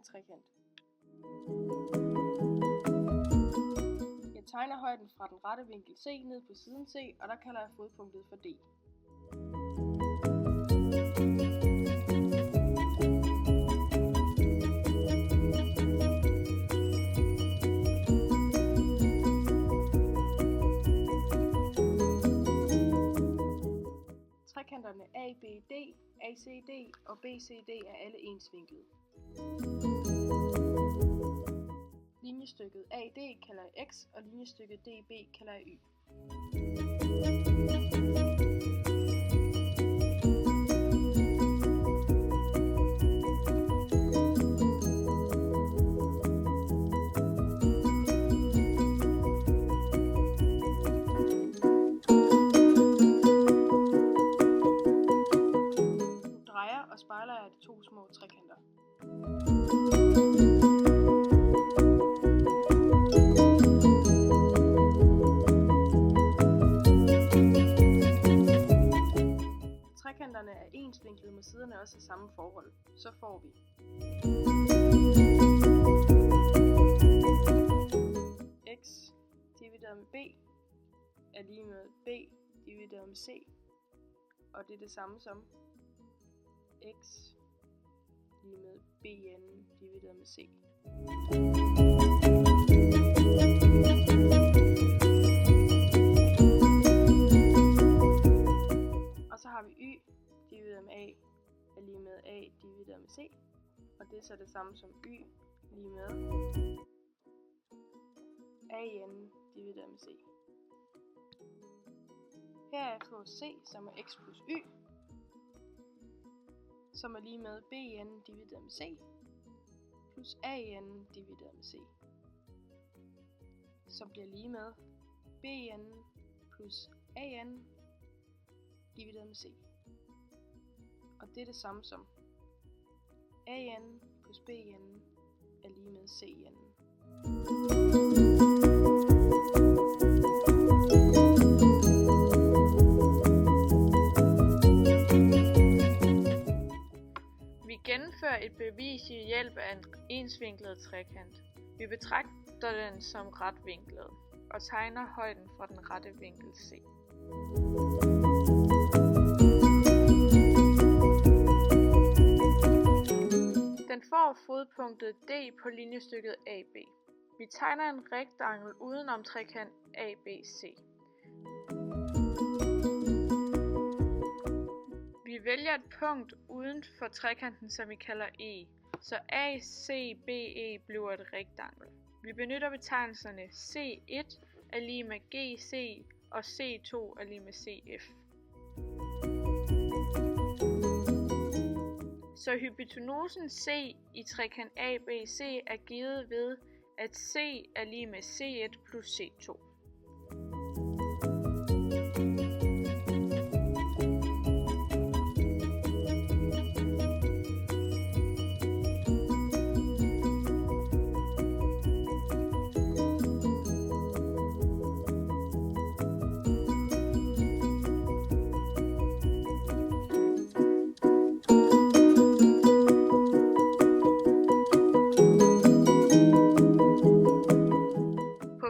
trekant. Jeg tegner højden fra den rette vinkel C ned på siden C, og der kalder jeg fodpunktet for D. Trekanterne ABD, ACD og BCD er alle ensvinklede. Linjestykket AD kalder jeg X, og linjestykket DB kalder jeg Y. Nu drejer og spejler jeg de to små trekanter. Trekanterne er ensvinklede med siderne også i samme forhold. Så får vi x divideret med b er lige med b divideret med c, og det er det samme som x lige med bn divideret med c. Og så har vi y divideret med a er lige med a divideret med c, og det er så det samme som y lige med an divideret med c. Her er jeg på c, som er x plus y, som er lige med bn divideret med c, plus an divideret med c, som bliver lige med bn plus an divideret med c. Og det er det samme som an plus bn er lige med cn. Vi gennemfører et bevis i hjælp af en ensvinklet trekant. Vi betragter den som retvinklet og tegner højden fra den rette vinkel C. Den får fodpunktet D på linjestykket AB. Vi tegner en rektangel udenom trekant ABC. Vi vælger et punkt uden for trekanten, som vi kalder E, så ACBE bliver et rektangel. Vi benytter betegnelserne C1 er lige med GC og C2 er lige med CF. Så hypotenusen C i trekant ABC er givet ved, at C er lige med C1 plus C2.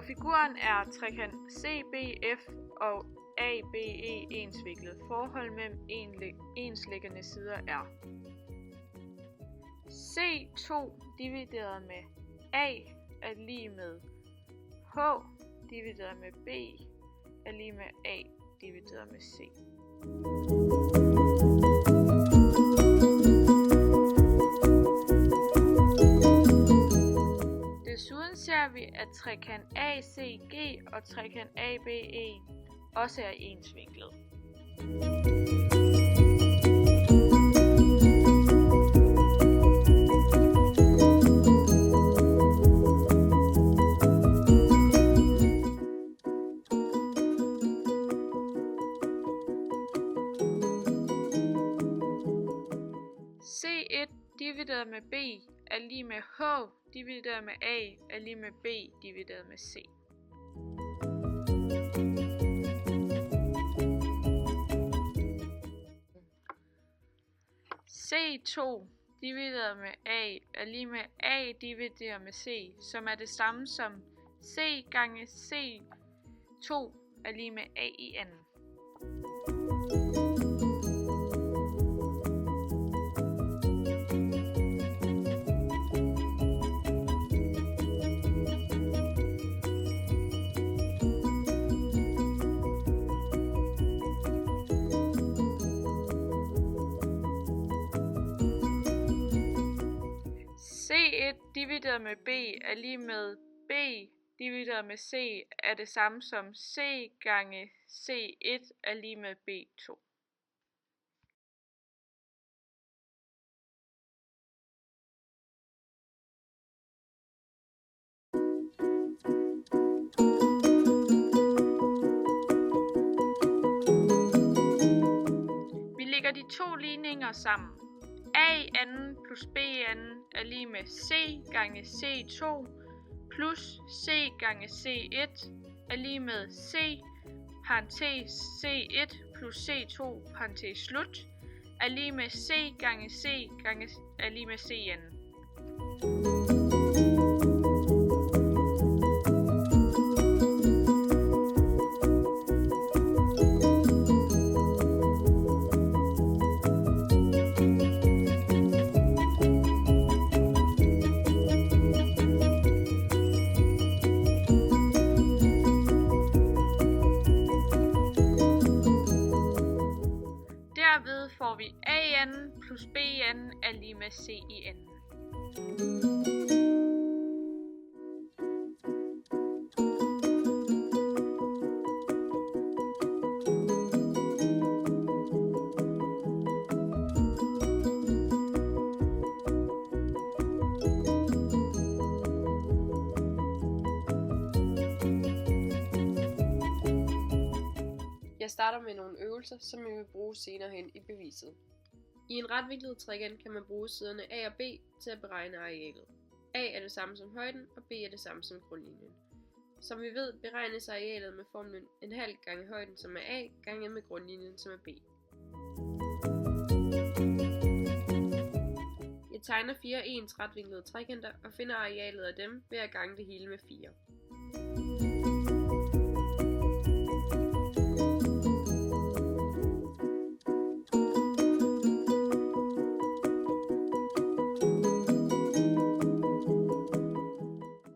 Figuren er trekant CBF og ABE ensvinklet. Forhold mellem ensliggende sider er C2 divideret med A er lige med H divideret med B er lige med A divideret med C. Desuden ser vi, at trekant ACG og trekant ABE også er ensvinklet. C1 divideret med B er lige med H divideret med A er lige med B divideret med C. C2 divideret med A er lige med A divideret med C, som er det samme som C gange C2 er lige med A i anden. C1 divideret med B er lige med B divideret med C er det samme som C gange C1 er lige med B2. Vi lægger de to ligninger sammen. A anden plus B anden er lige med C gange C2 plus C gange C1 er lige med C parentes C1 plus C2 parentes slut er lige med C gange C gange er lige med C anden. Derved får vi A anden plus B anden er lige med C i anden. Jeg starter med nogle øvelser, som jeg vil bruge senere hen i beviset. I en retvinklet trekant kan man bruge siderne A og B til at beregne arealet. A er det samme som højden, og B er det samme som grundlinjen. Som vi ved, beregnes arealet med formlen en halv gange højden, som er A, gange med grundlinjen, som er B. Jeg tegner 4 ens retvinklede trekanter og finder arealet af dem ved at gange det hele med 4.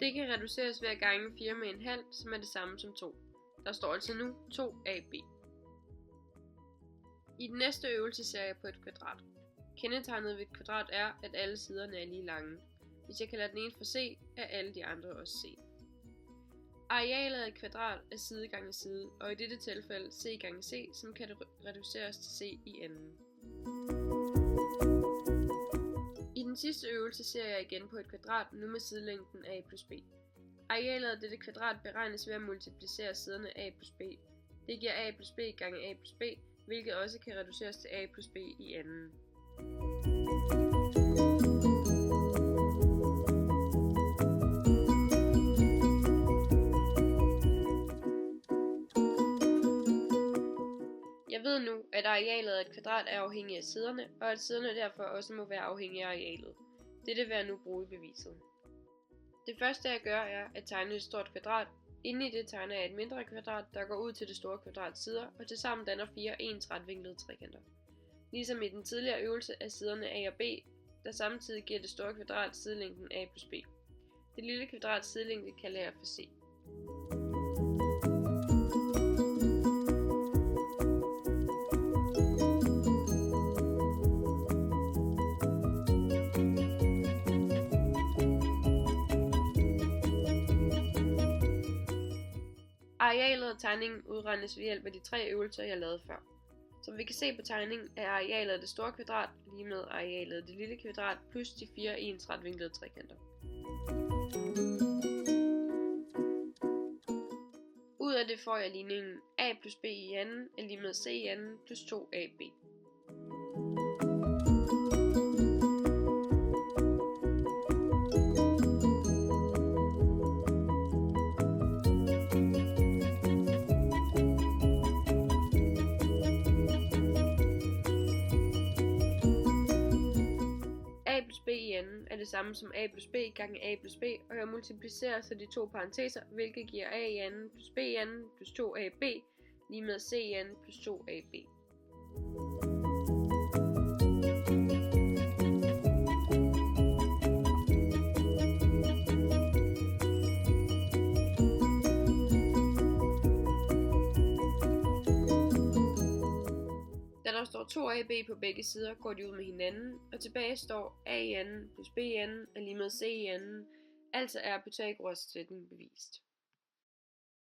Det kan reduceres ved at gange 4 med en halv, som er det samme som 2. Der står altså nu 2AB. I den næste øvelse ser jeg på et kvadrat. Kendetegnet ved et kvadrat er, at alle siderne er lige lange. Hvis jeg kalder den ene for C, er alle de andre også C. Arealet af et kvadrat er side gange side, og i dette tilfælde C gange C, som kan reduceres til C i anden. I den sidste øvelse ser jeg igen på et kvadrat, nu med sidelængden A plus B. Arealet af dette kvadrat beregnes ved at multiplicere siderne A plus B. Det giver A plus B gange A plus B, hvilket også kan reduceres til A plus B i anden. Jeg ved nu, at arealet af et kvadrat er afhængig af siderne, og at siderne derfor også må være afhængige af arealet. Dette vil jeg nu bruge i beviset. Det første jeg gør er at tegne et stort kvadrat. Inde i det tegner jeg et mindre kvadrat, der går ud til det store kvadrats sider, og tilsammen danner 4 ens retvinklede trekanter. Ligesom i den tidligere øvelse er siderne A og B, der samtidig giver det store kvadrat sidelængden A plus B. Det lille kvadrats sidelængde kalder jeg for C. Arealet af tegningen udregnes ved hjælp af de 3 øvelser, jeg lavede før. Som vi kan se på tegningen, er arealet af det store kvadrat lige med arealet af det lille kvadrat plus de 4 ens retvinklede trekanter. Ud af det får jeg ligningen A plus B i anden er lige med C i anden plus 2AB. anden er det samme som a plus b gange a plus b, og jeg multiplicerer så de to parenteser, hvilket giver a i anden plus b i anden plus 2ab lige med c i anden plus 2ab. Da der står 2ab på begge sider, går de ud med hinanden, og tilbage står a i anden plus b i anden er lige med c i anden, altså er Pythagoras' sætning bevist.